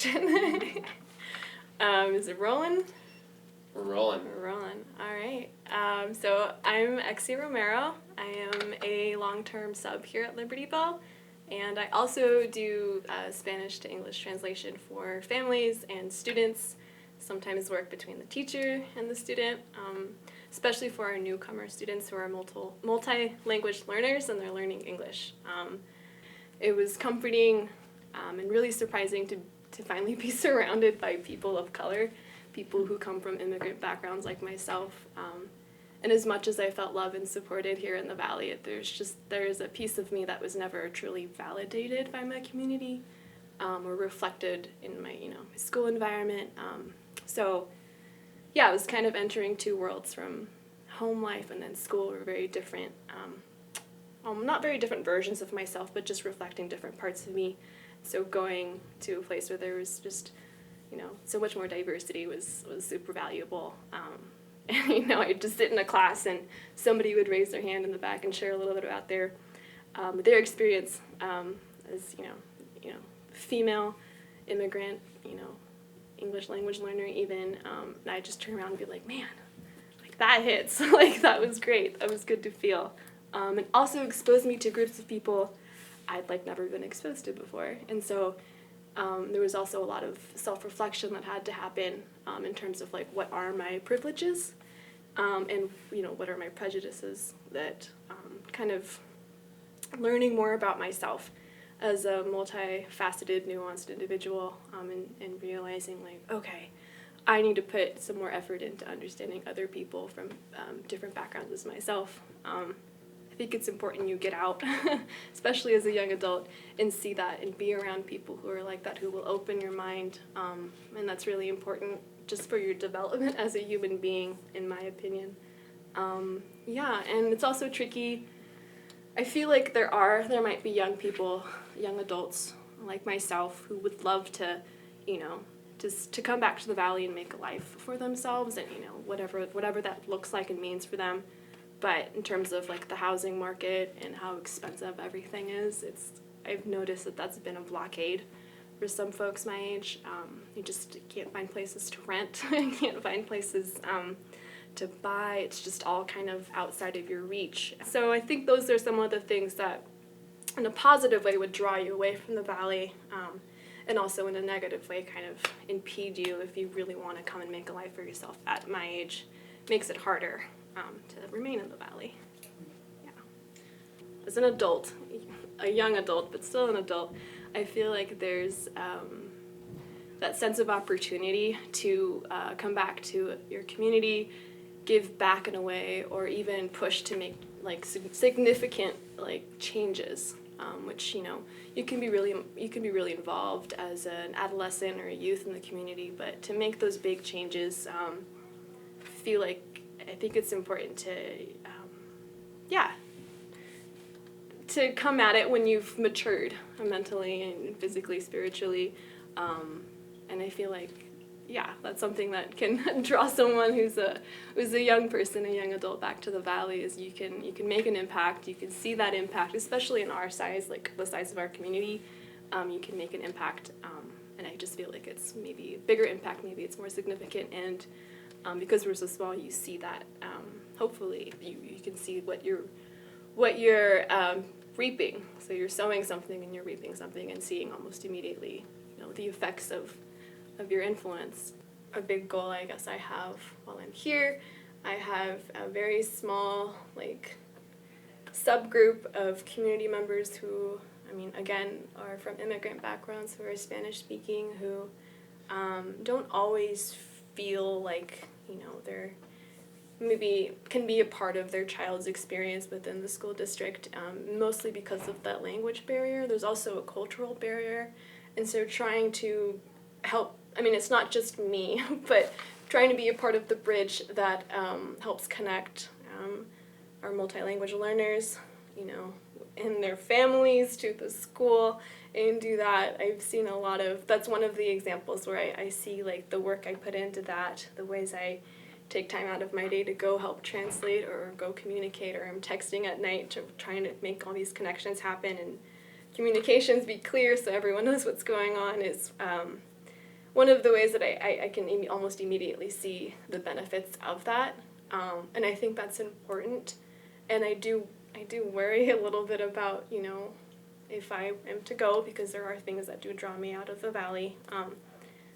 Is it rolling? We're rolling. We're rolling. All right. So I'm Exie Romero. I am a long-term sub here at Liberty Bell, and I also do Spanish to English translation for families and students. Sometimes work between the teacher and the student, especially for our newcomer students who are multi-language learners and they're learning English. It was comforting and really surprising to finally be surrounded by people of color, people who come from immigrant backgrounds like myself. And as much as I felt loved and supported here in the Valley, there's a piece of me that was never truly validated by my community or reflected in my my school environment. So yeah, I was kind of entering two worlds from home life and then school were very different. Not very different versions of myself, but just reflecting different parts of me. So going to a place where there was just, so much more diversity was super valuable. And, I'd just sit in a class and somebody would raise their hand in the back and share a little bit about their experience as, female, immigrant, English language learner even. And I'd just turn around and be like, man, like that hits. Like that was great. That was good to feel. And also exposed me to groups of people I'd never been exposed to before. And so there was also a lot of self-reflection that had to happen in terms of what are my privileges and what are my prejudices, that kind of learning more about myself as a multifaceted, nuanced individual and realizing okay, I need to put some more effort into understanding other people from different backgrounds as myself. I think it's important you get out, especially as a young adult, and see that and be around people who are like that, who will open your mind, and that's really important just for your development as a human being, in my opinion. And it's also tricky. I feel like there might be young people, young adults like myself, who would love to, just to come back to the Valley and make a life for themselves, and whatever that looks like and means for them. But in terms of the housing market and how expensive everything is, I've noticed that that's been a blockade for some folks my age. You just can't find places to rent, you can't find places to buy. It's just all kind of outside of your reach. So I think those are some of the things that, in a positive way, would draw you away from the Valley, and also in a negative way kind of impede you if you really want to come and make a life for yourself at my age. Makes it harder to remain in the Valley. Yeah. As an adult, a young adult, but still an adult, I feel like there's that sense of opportunity to come back to your community, give back in a way, or even push to make significant changes, which you can be really involved as an adolescent or a youth in the community, but to make those big changes, I think it's important to come at it when you've matured mentally and physically, spiritually, and I feel that's something that can draw someone who's a young person, a young adult, back to the Valley. Is you can make an impact. You can see that impact, especially in our size, the size of our community. You can make an impact, and I just feel like it's maybe a bigger impact. Maybe it's more significant, and because we're so small, you see that. Hopefully, you can see what you're reaping. So you're sowing something and you're reaping something, and seeing almost immediately, the effects of your influence. A big goal, I guess, I have while I'm here. I have a very small subgroup of community members who, again, are from immigrant backgrounds, who are Spanish speaking, who don't always feel they're maybe can be a part of their child's experience within the school district, mostly because of that language barrier. There's also a cultural barrier, and so trying to help, it's not just me, but trying to be a part of the bridge that helps connect our multilingual learners, and their families to the school, and do that. I've seen that's one of the examples where I see the work I put into that, the ways I take time out of my day to go help translate or go communicate, or I'm texting at night trying to make all these connections happen and communications be clear so everyone knows what's going on, is one of the ways that I can almost immediately see the benefits of that, and I think that's important. And I do worry a little bit about, if I am to go, because there are things that do draw me out of the valley,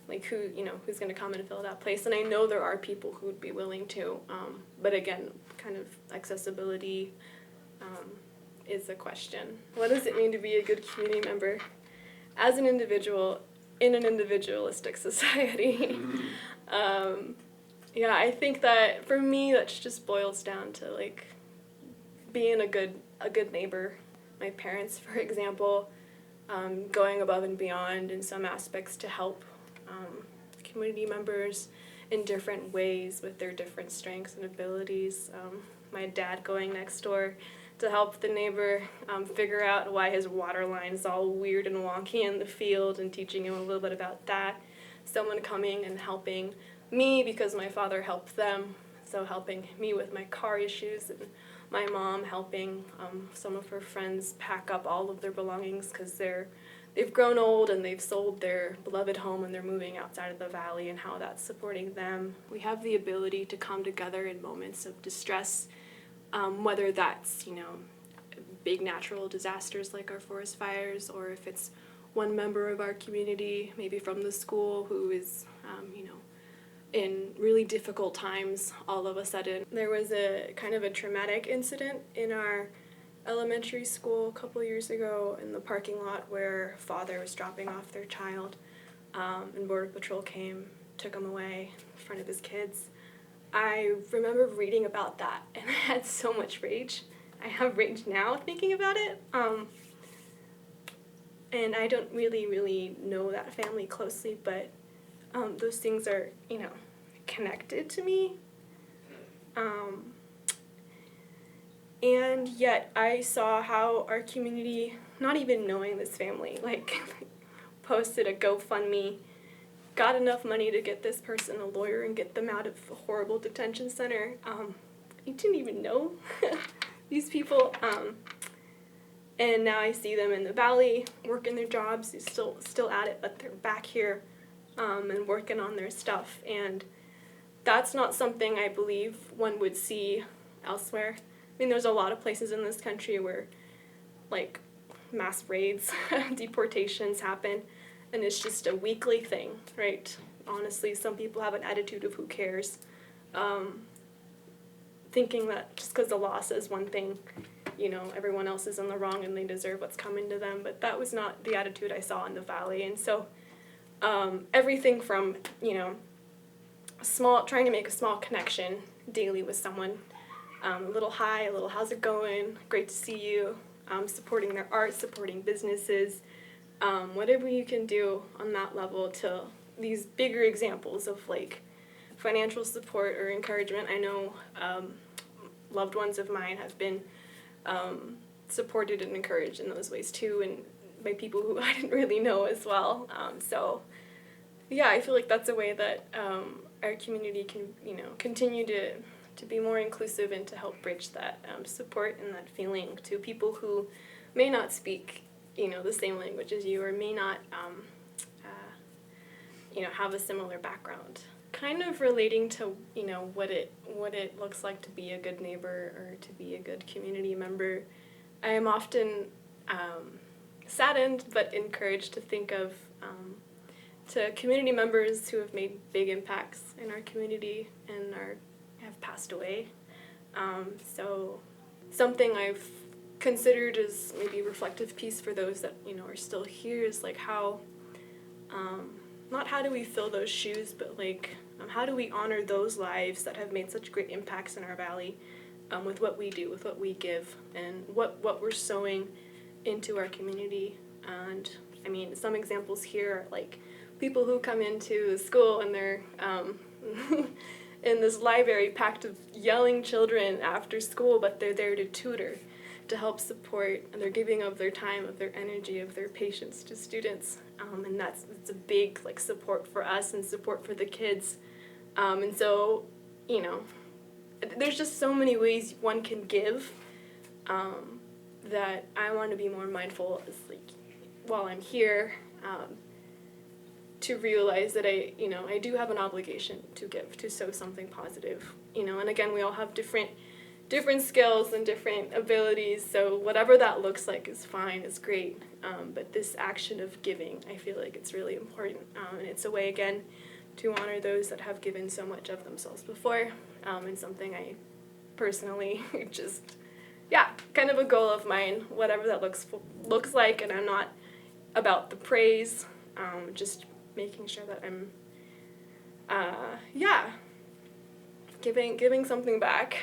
like who's going to come and fill that place. And I know there are people who would be willing to, but again, kind of accessibility is a question. What does it mean to be a good community member as an individual in an individualistic society? Yeah, I think that for me that just boils down to like being a good neighbor. My parents, for example, going above and beyond in some aspects to help community members in different ways with their different strengths and abilities. My dad going next door to help the neighbor figure out why his water line is all weird and wonky in the field and teaching him a little bit about that. Someone coming and helping me because my father helped them, so helping me with my car issues, and my mom helping some of her friends pack up all of their belongings because they've grown old and they've sold their beloved home and they're moving outside of the valley, and how that's supporting them. We have the ability to come together in moments of distress, whether that's, big natural disasters like our forest fires, or if it's one member of our community, maybe from the school, who is, in really difficult times all of a sudden. There was a kind of a traumatic incident in our elementary school a couple years ago in the parking lot where a father was dropping off their child, and Border Patrol came, took him away in front of his kids. I remember reading about that, and I had so much rage. I have rage now thinking about it, and I don't really know that family closely, but those things are, connected to me. And yet I saw how our community, not even knowing this family, posted a GoFundMe, got enough money to get this person a lawyer and get them out of a horrible detention center. I didn't even know these people. And now I see them in the valley, working their jobs, they're still at it, but they're back here and working on their stuff. And that's not something I believe one would see elsewhere. I mean, there's a lot of places in this country where, mass raids, deportations happen, and it's just a weekly thing, right? Honestly, some people have an attitude of who cares, thinking that just because the law says one thing, everyone else is in the wrong and they deserve what's coming to them. But that was not the attitude I saw in the valley. And so everything from, trying to make a small connection daily with someone, a little hi, a little how's it going, great to see you, supporting their art, supporting businesses, whatever you can do on that level, to these bigger examples of financial support or encouragement. I know loved ones of mine have been supported and encouraged in those ways too, and by people who I didn't really know as well. So yeah, I feel like that's a way that our community can, continue to be more inclusive and to help bridge that support and that feeling to people who may not speak, the same language as you, or may not, have a similar background. Kind of relating to, what it looks like to be a good neighbor or to be a good community member, I am often saddened but encouraged to think of to community members who have made big impacts in our community and have passed away. So something I've considered as maybe a reflective piece for those that are still here is how, not how do we fill those shoes, but how do we honor those lives that have made such great impacts in our valley, with what we do, with what we give, and what we're sowing into our community. And I mean, some examples here are people who come into the school and they're in this library packed with yelling children after school, but they're there to tutor, to help support, and they're giving of their time, of their energy, of their patience to students. And it's a big support for us and support for the kids. And so, there's just so many ways one can give, that I want to be more mindful as while I'm here, to realize that I do have an obligation to give, to sow something positive, and again, we all have different skills and different abilities, so whatever that looks like is fine, is great, but this action of giving, I feel like it's really important, and it's a way, again, to honor those that have given so much of themselves before, and something I personally just, kind of a goal of mine, whatever that looks like, and I'm not about the praise, just making sure that I'm, giving something back.